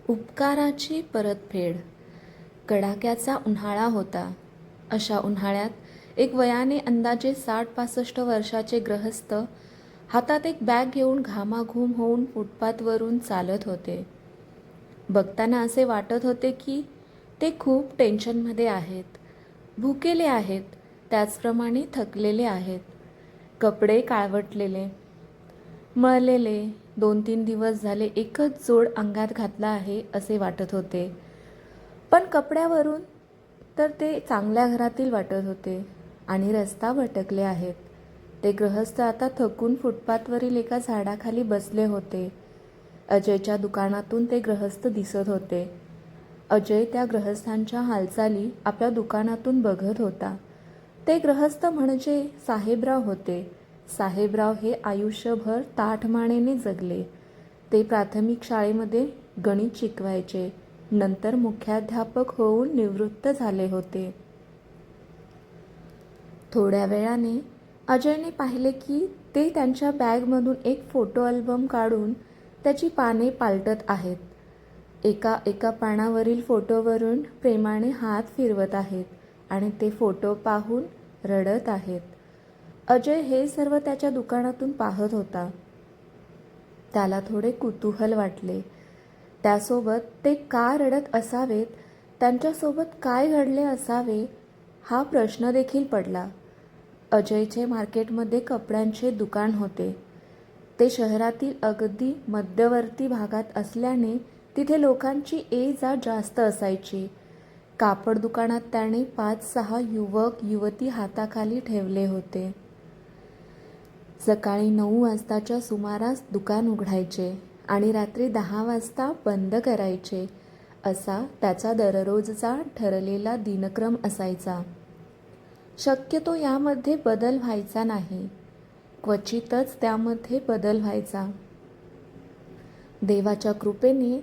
उपकाराची परतफेड. कडाक्याचा उन्हाळा होता. अशा उन्हाळ्यात एक वयाने अंदाजे 60-65 वर्षाचे गृहस्थ हातात एक बॅग घेऊन घामाघूम होऊन फुटपाथवरून चालत होते. बघताना असे वाटत होते की ते खूप टेन्शनमध्ये आहेत, भुकेले आहेत, त्याचप्रमाणे थकलेले आहेत. कपडे काळवटलेले, मळलेले, 2-3 दिवस झाले एकच जोड अंगात घातला आहे असे वाटत होते. पण कपड्यावरून तर ते चांगल्या घरातील वाटत होते आणि रस्ता भटकले आहेत. ते गृहस्थ आता थकून फुटपाथवरील एका झाडाखाली बसले होते. अजयच्या दुकानातून ते गृहस्थ दिसत होते. अजय त्या गृहस्थांच्या हालचाली आपल्या दुकानातून बघत होता. ते गृहस्थ म्हणजे साहेबराव होते. साहेबराव हे आयुष्यभर ताठमानेने जगले. ते प्राथमिक शाळेमध्ये गणित शिकवायचे. नंतर मुख्याध्यापक होऊन निवृत्त झाले होते. थोड्या वेळाने अजयने पाहिले की ते त्यांच्या बॅगमधून एक फोटो अल्बम काढून त्याची पाने पालटत आहेत. एका पानावरील फोटोवरून प्रेमाने हात फिरवत आहेत आणि ते फोटो पाहून रडत आहेत. अजय हे सर्व त्याच्या दुकानातून पाहत होता. त्याला थोडे कुतूहल वाटले. त्यासोबत ते का रडत असावेत, त्यांच्यासोबत काय घडले असावे हा प्रश्न देखील पडला. अजयचे मार्केटमध्ये कपड्यांचे दुकान होते. ते शहरातील अगदी मध्यवर्ती भागात असल्याने तिथे लोकांची ये-जा जास्त असायची. कापड दुकानात त्याने 5-6 युवक युवती हाताखाली ठेवले होते. सकाळी 9 वाजताच्या सुमारास दुकान उघडायचे आणि रात्री 10 वाजता बंद करायचे असा त्याचा दररोजचा ठरलेला दिनक्रम असायचा. शक्यतो यामध्ये बदल व्हायचा नाही. क्वचितच त्यामध्ये बदल व्हायचा. देवाच्या कृपेने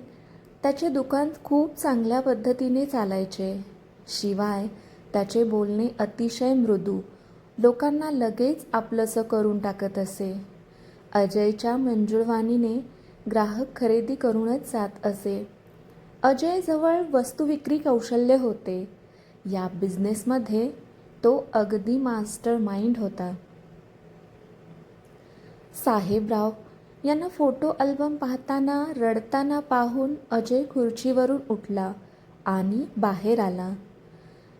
त्याचे दुकान खूप चांगल्या पद्धतीने चालायचे. शिवाय त्याचे बोलणे अतिशय मृदू, लोकांना लगेच आपलंसं करून टाकत असे. अजयच्या मंजुळवाणीने ग्राहक खरेदी करूनच जात असे. अजयजवळ वस्तुविक्री कौशल्य होते. या बिझनेसमध्ये तो अगदी मास्टर माइंड होता. साहेबराव यांना फोटो अल्बम पाहताना रडताना पाहून अजय खुर्चीवरून उठला आणि बाहेर आला.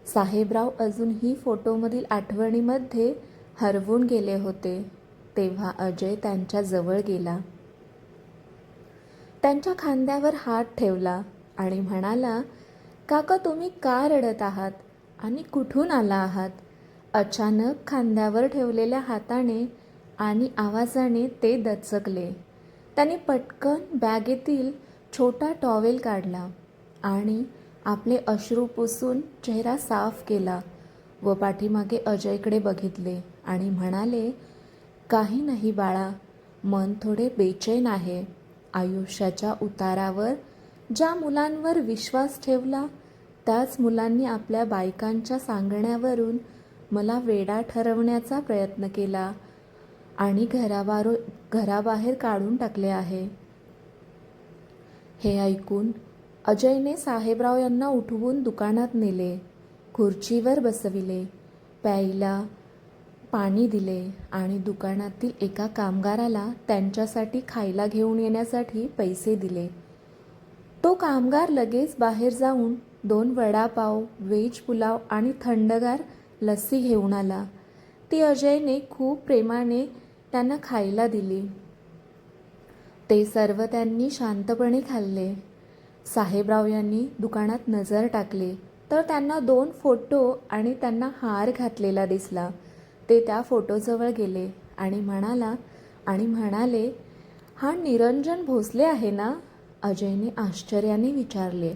साहेबराव अजूनही फोटोमधील आठवणीमध्ये हरवून गेले होते. तेव्हा अजय त्यांच्या जवळ गेला. त्यांच्या खांद्यावर हात ठेवला आणि म्हणाला, "काका, तुम्ही का रडत आहात आणि कुठून आला आहात?" अचानक खांद्यावर ठेवलेल्या हाताने आणि आवाजाने ते दचकले. त्याने पटकन बॅगेतील छोटा टॉवेल काढला आणि आपले अश्रू पुसून चेहरा साफ केला व पाठीमागे अजयकडे बघितले आणि म्हणाले, "काही नाही बाळा, मन थोडे बेचैन आहे. आयुष्याच्या उतारावर ज्या मुलांवर विश्वास ठेवला त्याच मुलांनी आपल्या बायकांच्या सांगण्यावरून मला वेडा ठरवण्याचा प्रयत्न केला आणि घराबाहेर काढून टाकले आहे." हे ऐकून अजयने साहेबराव यांना उठवून दुकानात नेले, खुर्चीवर बसविले, प्यायला पाणी दिले आणि दुकानातील एका कामगाराला त्यांच्यासाठी खायला घेऊन येण्यासाठी पैसे दिले. तो कामगार लगेच बाहेर जाऊन 2 वडापाव, व्हेज पुलाव आणि थंडगार लस्सी घेऊन आला. ती अजयने खूप प्रेमाने त्यांना खायला दिली. ते सर्व त्यांनी शांतपणे खाल्ले. साहेबराव यांनी दुकानात नजर टाकली तर त्यांना 2 फोटो आणि त्यांना हार घातलेला दिसला. ते त्या फोटोजवळ गेले आणि म्हणाले, "हा निरंजन भोसले आहे ना?" अजयने आश्चर्याने विचारले.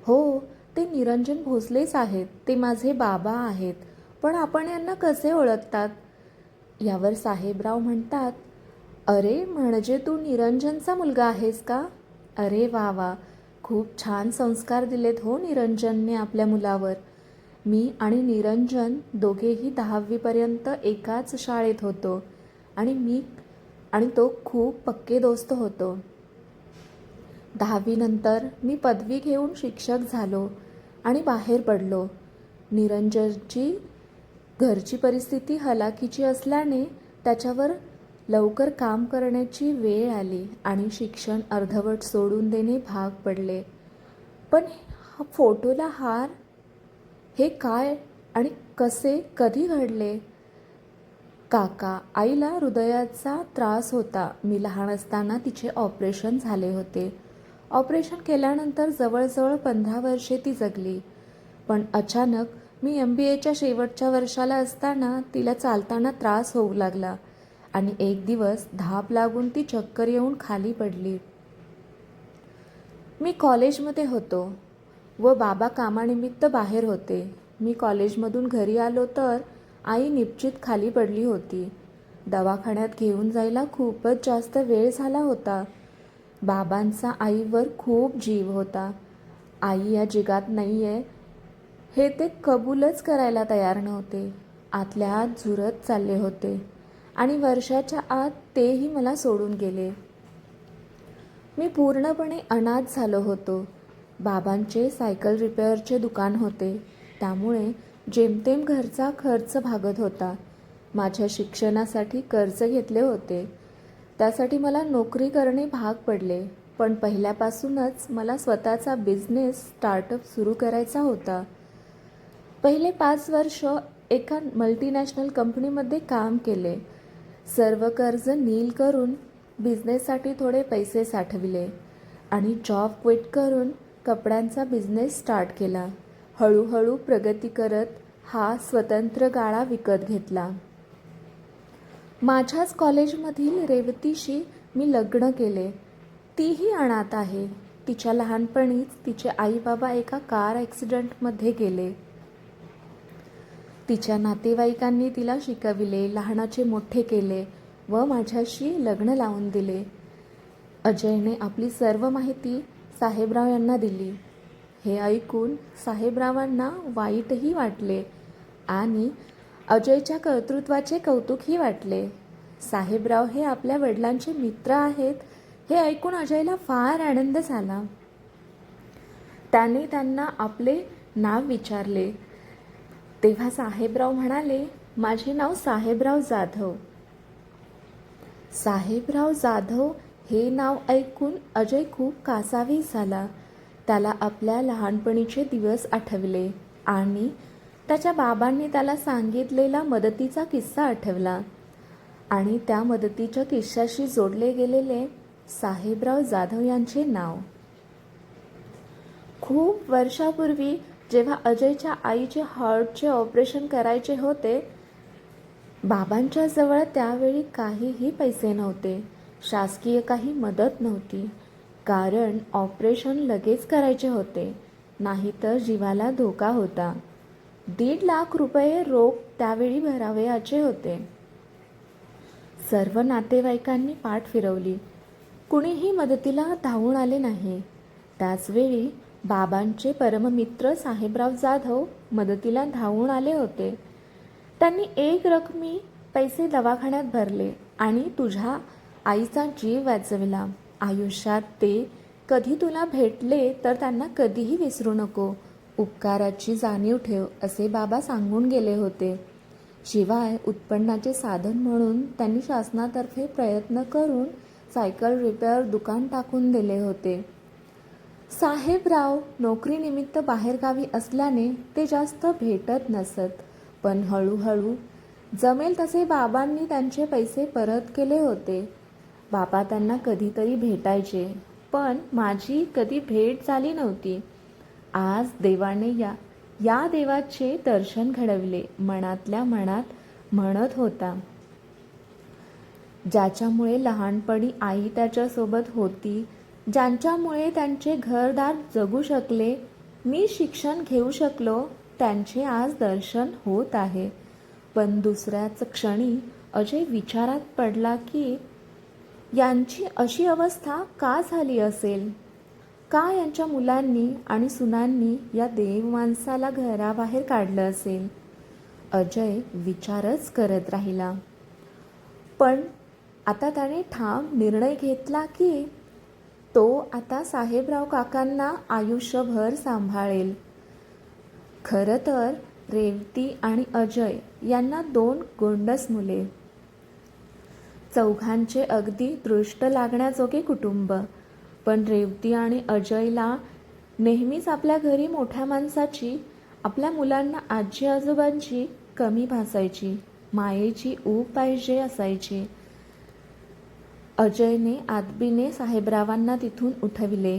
"हो, ते निरंजन भोसलेच आहेत. ते माझे बाबा आहेत. पण आपण यांना कसे ओळखतात?" यावर साहेबराव म्हणतात, "अरे, म्हणजे तू निरंजनचा मुलगा आहेस का? अरे वा वा, खूप छान संस्कार दिलेत हो निरंजनने आपल्या मुलावर. मी आणि निरंजन दोघेही 10वी पर्यंत एकाच शाळेत होतो आणि तो खूप पक्के दोस्त होतो. 10वी नंतर मी पदवी घेऊन शिक्षक झालो आणि बाहेर पडलो. निरंजनची घरची परिस्थिती हलाखीची असल्याने त्याच्यावर लवकर काम करण्याची वेळ आली आणि शिक्षण अर्धवट सोडून देणे भाग पडले. पण हा फोटोला हार हे काय आणि कसे कधी घडले? काका, आईला हृदयाचा त्रास होता. मी लहान असताना तिचे ऑपरेशन झाले होते. ऑपरेशन केल्यानंतर जवळजवळ 15 वर्षे ती जगली. पण अचानक मी MBAच्या शेवटच्या वर्षाला असताना तिला चालताना त्रास होऊ लागला आणि एक दिवस धाप लागून ती चक्कर येऊन खाली पडली. मी कॉलेजमध्ये होतो व बाबा कामानिमित्त बाहेर होते. मी कॉलेजमधून घरी आलो तर आई निश्चित खाली पडली होती. दवाखान्यात घेऊन जायला खूपच जास्त वेळ झाला होता. बाबांचा आईवर खूप जीव होता. आई या जगात नाही आहे हे ते कबूलच करायला तयार नव्हते. आतल्या आत झुरत चालले होते आणि वर्षाच्या आत तेही मला सोडून गेले. मी पूर्णपणे अनाथ झालो होतो. बाबांचे सायकल रिपेअरचे दुकान होते, त्यामुळे जेमतेम घरचा खर्च भागत होता. माझ्या शिक्षणासाठी कर्ज घेतले होते, त्यासाठी मला नोकरी करणे भाग पडले. पण पहिल्यापासूनच मला स्वतःचा बिझनेस स्टार्टअप सुरू करायचा होता. पहिले 5 वर्ष एका मल्टीनॅशनल कंपनीमध्ये काम केले. सर्व कर्ज नील करून बिझनेससाठी थोडे पैसे साठविले आणि जॉब क्विट करून कपड्यांचा बिझनेस स्टार्ट केला. हळूहळू प्रगती करत हा स्वतंत्र गाळा विकत घेतला. माझ्याच कॉलेजमधील रेवतीशी मी लग्न केले. तीही अनाथ आहे. तिच्या लहानपणीच तिचे आई बाबा एका कार ॲक्सिडेंटमध्ये गेले. तिच्या नातेवाईकांनी तिला शिकविले, लहानाचे मोठे केले व माझ्याशी लग्न लावून दिले. अजयने आपली सर्व माहिती साहेबराव यांना दिली. हे ऐकून साहेबरावांना वाईटही वाटले आणि अजयच्या कर्तृत्वाचे कौतुकही वाटले. साहेबराव हे आपल्या वडिलांचे मित्र आहेत हे ऐकून अजयला फार आनंद झाला. त्याने त्यांना आपले नाव विचारले तेव्हा साहेबराव म्हणाले, माझे नाव साहेबराव जाधव. साहेबराव जाधव हे नाव ऐकून अजय खूप कासावीस झाला. त्याला आपल्या लहानपणीचे दिवस आठवले आणि त्याच्या बाबांनी त्याला सांगितलेला मदतीचा किस्सा आठवला आणि त्या मदतीच्या किस्स्याशी जोडले गेलेले साहेबराव जाधव यांचे नाव. खूप वर्षापूर्वी जेव्हा अजयच्या आईचे हार्टचे ऑपरेशन करायचे होते, बाबांच्या जवळ त्यावेळी काहीही पैसे नव्हते. शासकीय काही मदत नव्हती, कारण ऑपरेशन लगेच करायचे होते, नाहीतर जीवाला धोका होता. 1.5 लाख रुपये रोख त्यावेळी भरावयाचे होते. सर्व नातेवाईकांनी पाठ फिरवली. कुणीही मदतीला धावून आले नाही. त्याचवेळी बाबांचे परममित्र साहेबराव जाधव मदतीला धावून आले होते. त्यांनी एक रकमी पैसे दवाखान्यात भरले आणि तुझ्या आईचा जीव वाचविला. आयुष्यात ते कधी तुला भेटले तर त्यांना कधीही विसरू नको. उपकाराची जाणीव ठेव असे बाबा सांगून गेले होते. शिवाय उत्पन्नाचे साधन म्हणून त्यांनी शासनातर्फे प्रयत्न करून सायकल रिपेअर दुकान टाकून दिले होते. साहेबराव नोकरीनिमित्त बाहेरगावी असल्याने ते जास्त भेटत नसत, पण हळूहळू जमेल तसे बाबांनी त्यांचे पैसे परत केले होते. बाबा त्यांना कधीतरी भेटायचे, पण माझी कधी भेट झाली नव्हती. आज देवाने या देवाचे दर्शन घडवले, मनातल्या मनात म्हणत होता. ज्याच्यामुळे लहानपणी आई त्याच्यासोबत होती, ज्यांच्यामुळे त्यांचे घरदार जगू शकले, मी शिक्षण घेऊ शकलो, त्यांचे आज दर्शन होत आहे. पण दुसऱ्याच क्षणी अजय विचारात पडला की यांची अशी अवस्था का झाली असेल? का यांच्या मुलांनी आणि सुनांनी या देव माणसाला घराबाहेर काढलं असेल? अजय विचारच करत राहिला. पण आता त्याने ठाम निर्णय घेतला की तो आता साहेबराव काकांना आयुष्यभर सांभाळेल. खरं तर रेवती आणि अजय यांना 2 गोंडस मुले. चौघांचे अगदी दृष्ट लागण्याजोगे कुटुंब. पण रेवती आणि अजयला नेहमीच आपल्या घरी मोठ्या माणसाची, आपल्या मुलांना आजी आजोबांची कमी भासायची, मायेची ऊब पाहिजे असायची. अजयने आदबीने साहेबरावांना तिथून उठविले,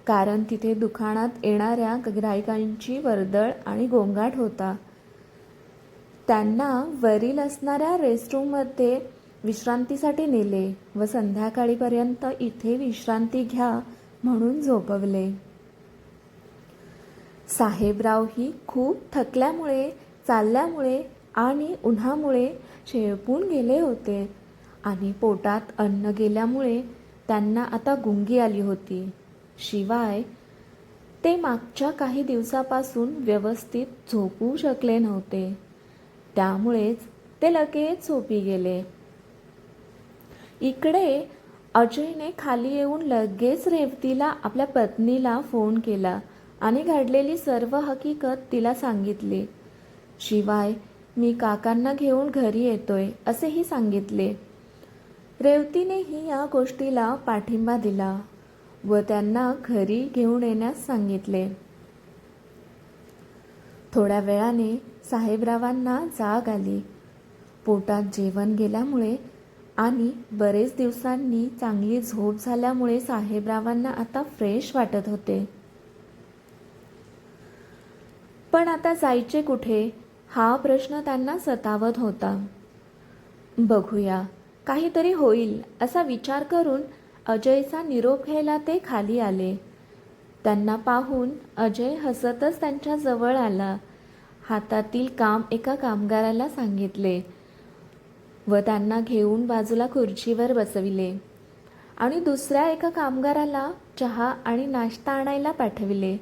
कारण तिथे दुकानात येणाऱ्या गिऱ्हाईकांची वर्दळ आणि गोंगाट होता. त्यांना वरील असणाऱ्या रेस्टरूममध्ये विश्रांतीसाठी नेले व संध्याकाळीपर्यंत इथे विश्रांती घ्या म्हणून झोपवले. साहेबरावही खूप थकल्यामुळे, चालल्यामुळे आणि उन्हामुळे शेळपून गेले होते आणि पोटात अन्न गेल्यामुळे त्यांना आता गुंगी आली होती. शिवाय ते मागच्या काही दिवसापासून व्यवस्थित झोपू शकले नव्हते. त्यामुळेच ते लगेच झोपी गेले. इकडे अजयने खाली येऊन लगेच रेवतीला, आपल्या पत्नीला फोन केला आणि घडलेली सर्व हकीकत तिला सांगितली. शिवाय मी काकांना घेऊन घरी येतोय असेही सांगितले. रेवतीनेही या गोष्टीला पाठिंबा दिला व त्यांना घरी घेऊन येण्यास सांगितले. थोड्या वेळाने साहेबरावांना जाग आली. पोटात जेवण गेल्यामुळे आणि बरेच दिवसांनी चांगली झोप झाल्यामुळे साहेबरावांना आता फ्रेश वाटत होते. पण आता जायचे कुठे हा प्रश्न त्यांना सतावत होता. बघूया, काहीतरी होईल असा विचार करून अजयचा निरोप घ्यायला ते खाली आले. त्यांना पाहून अजय हसतच त्यांच्या जवळ आला. हातातील काम एका कामगाराला सांगितले व त्यांना घेऊन बाजूला खुर्चीवर बसविले आणि दुसऱ्या एका कामगाराला चहा आणि नाश्ता आणायला पाठविले.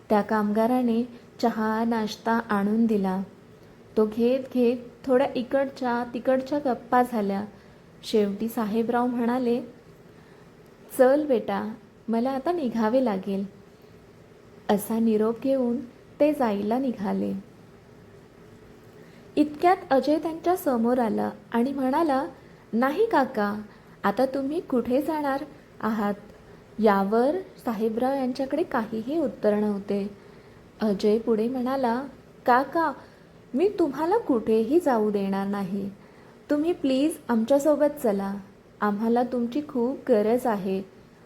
त्या कामगाराने चहा नाश्ता आणून दिला. तो घेत घेत थोड्या इकडच्या तिकडच्या गप्पा झाल्या. शेवटी साहेबराव म्हणाले, चल बेटा, मला आता निघावे लागेल. असा निरोप घेऊन ते जायला निघाले. इतक्यात अजय त्यांच्या समोर आला आणि म्हणाला, नाही काका, आता तुम्ही कुठे जाणार आहात? यावर साहेबराव यांच्याकडे काहीही उत्तर नव्हते. अजय पुढे म्हणाला, काका, मी तुम्हाला कुठेही जाऊ देणार नाही. तुम्ही प्लीज आमच्यासोबत चला. आम्हाला तुमची खूप गरज आहे.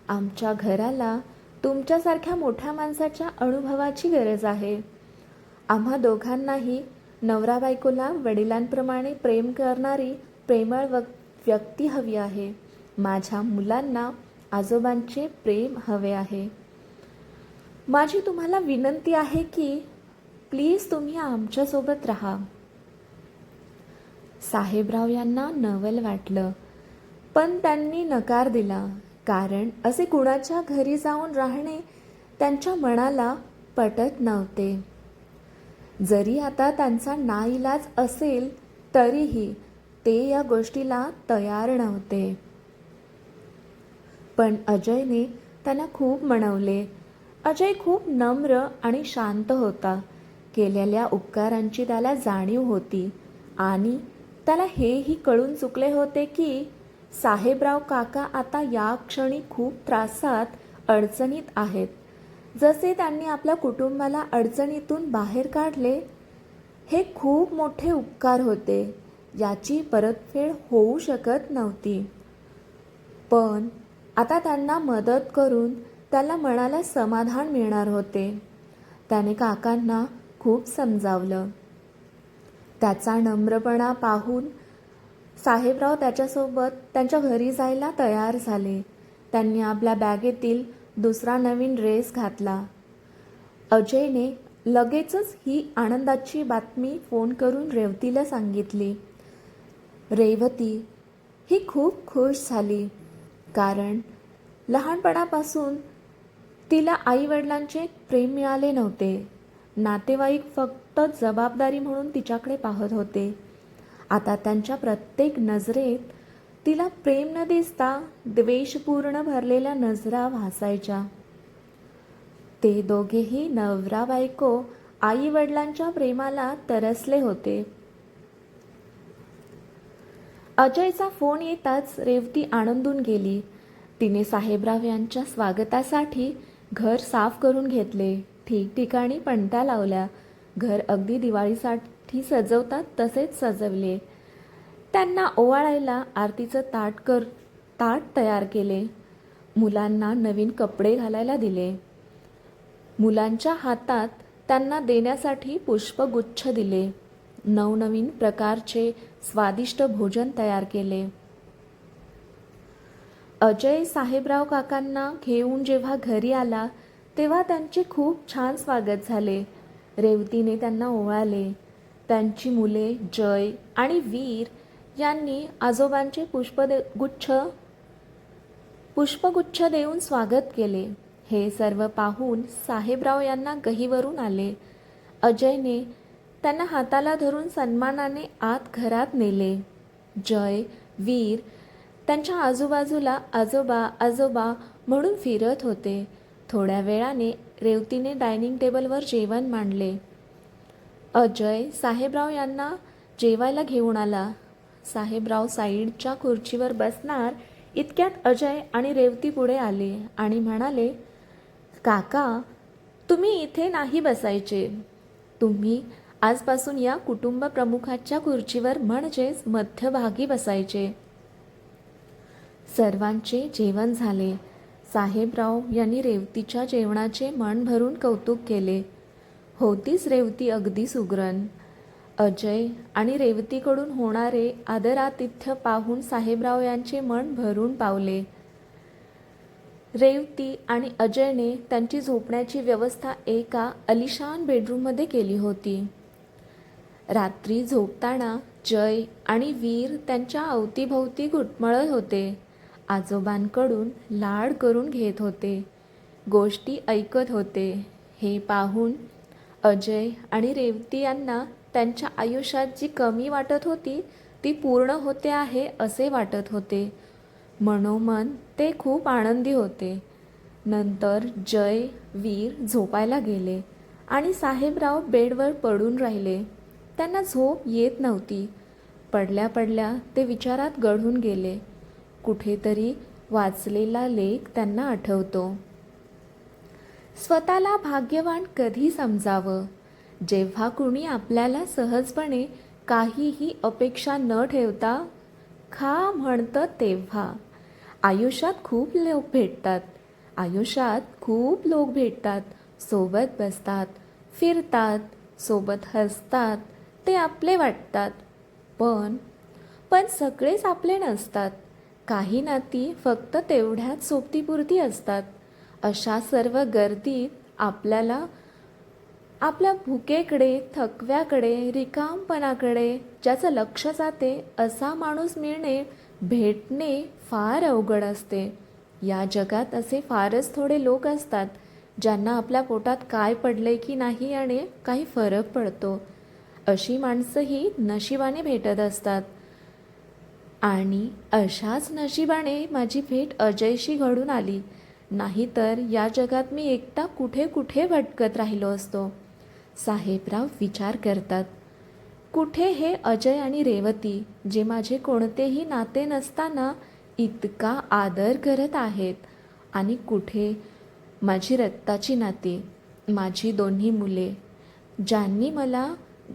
आमच्या घराला तुमच्यासारख्या मोठ्या माणसाच्या अनुभवाची गरज आहे. आम्हा दोघांनाही नवरा बायकोला वडिलांप्रमाणे प्रेम करणारी प्रेमळ व्यक्ती हवी आहे. माझ्या मुलांना आजोबांचे प्रेम हवे आहे. माझी तुम्हाला विनंती आहे की प्लीज तुम्ही आमच्यासोबत राहा. साहेबराव यांना नवल वाटलं, पण त्यांनी नकार दिला, कारण असे कुणाच्या घरी जाऊन राहणे त्यांच्या मनाला पटत नव्हते. जरी आता त्यांचा नाईलाज असेल तरीही ते या गोष्टीला तयार नव्हते. पण अजयने त्यांना खूप मनवले. अजय खूप नम्र आणि शांत होता. केलेल्या उपकारांची त्याला जाणीव होती आणि त्याला हेही कळून चुकले होते की साहेबराव काका आता या क्षणी खूप त्रासात, अडचणीत आहेत. जसे त्यांनी आपल्या कुटुंबाला अडचणीतून बाहेर काढले, हे खूप मोठे उपकार होते. याची परतफेड होऊ शकत नव्हती. पण आता त्यांना मदत करून त्याला मनाला समाधान मिळणार होते. त्याने काकांना खूप समजावलं. त्याचा नम्रपणा पाहून साहेबराव त्याच्यासोबत त्यांच्या घरी जायला तयार झाले. त्यांनी आपल्या बॅगेतील दुसरा नवीन ड्रेस घातला. अजयने लगेचच ही आनंदाची बातमी फोन करून रेवतीला सांगितली. रेवती ही खूप खुश झाली, कारण लहानपणापासून तिला आईवडिलांचे प्रेम मिळाले नव्हते. नातेवाईक फक्त जबाबदारी म्हणून तिच्याकडे पाहत होते. आता त्यांच्या प्रत्येक नजरेत तिला प्रेम न दिसता द्वेषपूर्ण भरलेल्या नजरा भासायच्या. ते दोघेही नवरा बायको आई वडिलांच्या प्रेमाला तरसले होते. अजयचा फोन येताच रेवती आनंदून गेली. तिने साहेबराव यांच्या स्वागतासाठी घर साफ करून घेतले. ठिकठिकाणी पणत्या लावल्या. घर अगदी दिवाळीसाठी सजवतात तसेच सजवले. त्यांना ओवाळायला आरतीचं ताट तयार केले. मुलांना नवीन कपडे घालायला दिले. मुलांच्या हातात त्यांना देण्यासाठी पुष्पगुच्छ दिले. नवनवीन प्रकारचे स्वादिष्ट भोजन तयार केले. अजय साहेबराव काकांना घेऊन जेव्हा घरी आला तेव्हा त्यांचे खूप छान स्वागत झाले. रेवतीने त्यांना ओवाळले. त्यांची मुले जय आणि वीर यांनी आजोबांचे पुष्पगुच्छ देऊन स्वागत केले. हे सर्व पाहून साहेबराव यांना गहिवरून आले. अजयने त्यांना हाताला धरून सन्मानाने आत घरात नेले. जय, वीर त्यांच्या आजूबाजूला आजोबा आजोबा म्हणून फिरत होते. थोड्या वेळाने रेवतीने डायनिंग टेबलवर जेवण मांडले. अजय साहेबराव यांना जेवायला घेऊन आला. साहेबराव साईडच्या खुर्चीवर बसणार इतक्यात अजय आणि रेवती पुढे आले आणि म्हणाले, काका, तुम्ही इथे नाही बसायचे. तुम्ही आजपासून या कुटुंब प्रमुखाच्या खुर्चीवर म्हणजेच मध्यभागी बसायचे. सर्वांचे जेवण झाले. साहेबराव यांनी रेवतीच्या जेवणाचे मन भरून कौतुक केले. होतीच रेवती अगदी सुगरण. अजय आणि रेवतीकडून होणारे आदरातिथ्य पाहून साहेबराव यांचे मन भरून पावले. रेवती आणि अजयने त्यांची झोपण्याची व्यवस्था एका अलिशान बेडरूममध्ये केली होती. रात्री झोपताना जय आणि वीर त्यांच्या अवतीभोवती घुटमळत होते. आजोबांकडून लाड करून घेत होते. गोष्टी ऐकत होते. हे पाहून अजय आणि रेवती यांना त्यांच्या आयुष्यात जी कमी वाटत होती ती पूर्ण होते आहे असे वाटत होते. मनोमन ते खूप आनंदी होते. नंतर जय, वीर झोपायला गेले आणि साहेबराव बेडवर पडून राहिले. त्यांना झोप येत नव्हती. पडल्या पडल्या ते विचारात गढून गेले. कुठेतरी वाचलेला लेख त्यांना आठवतो. स्वतःला भाग्यवान कधी समजावं? जेव्हा कुणी आपल्याला सहजपणे काहीही अपेक्षा न ठेवता खा म्हणतं तेव्हा. आयुष्यात खूप लोक भेटतात, सोबत बसतात, फिरतात, सोबत हसतात, ते आपले वाटतात. पण सगळेच आपले नसतात. काही नाती फक्त तेवढ्याच सोबतीपुरती असतात. अशा सर्व गर्दीत आपल्याला आपल्या भुकेकडे, थकव्याकडे, रिकामपणाकडे ज्याचं लक्ष जाते असा माणूस भेटणे फार अवघड असते. या जगात असे फारच थोडे लोक असतात ज्यांना आपल्या पोटात काय पडले की नाही आणि काही फरक पडतो. अशी माणसंही नशिबाने भेटत असतात. आणि अशाच नशिबाने माझी भेट अजयशी घडून आली. नाहीतर या जगात मी एकटा कुठे कुठे भटकत राहिलो असतो. साहेबराव विचार करतात. कुठे हे अजय आणि रेवती, जे माझे कोणतेही नाते नसताना इतका आदर करत आहेत, आणि कुठे माझी रक्ताची नाती, माझी दोन्ही मुले, ज्यांनी मला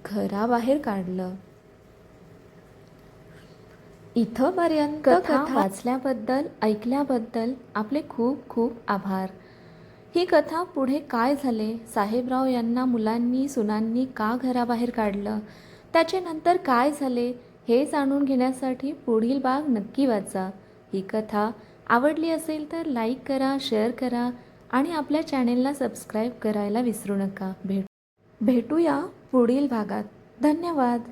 घराबाहेर काढलं. इथंपर्यंत कथा वाचल्याबद्दल, ऐकल्याबद्दल आपले खूप खूप आभार. ही कथा पुढे काय झाले, साहेबराव यांना मुलांनी सुनांनी का घराबाहेर काढलं, त्याचे नंतर काय झाले हे जाणून घेण्यासाठी पुढील भाग नक्की वाचा. ही कथा आवडली असेल तर लाईक करा, शेअर करा आणि आपल्या चॅनेलला सबस्क्राईब करायला विसरू नका. भेटूया पुढील भागात. धन्यवाद.